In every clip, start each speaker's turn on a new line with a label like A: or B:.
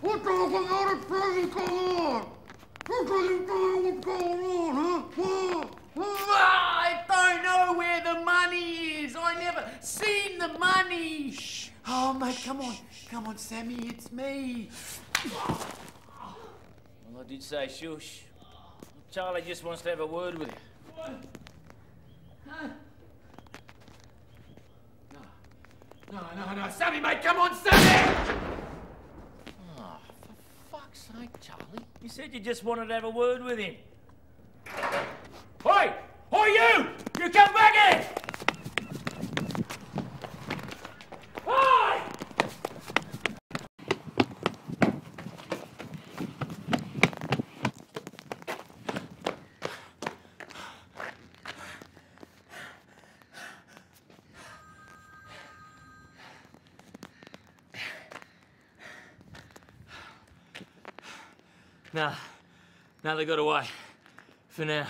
A: What the I don't know where the money is. I never seen the money. Shh. Oh, mate, come on. Come on, Sammy, it's me.
B: Well, I did say shush. Charlie just wants to have a word with you.
A: No, Sammy, mate, come on, Sammy!
B: Oh, for fuck's sake, Charlie. You said you just wanted to have a word with him. Oi! Oi, you! You come back here! Oi!
C: Now they got away. For now.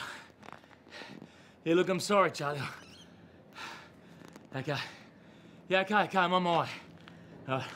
C: Yeah, look, I'm sorry, Charlie. Okay. Yeah, okay, I'm on my way. All right.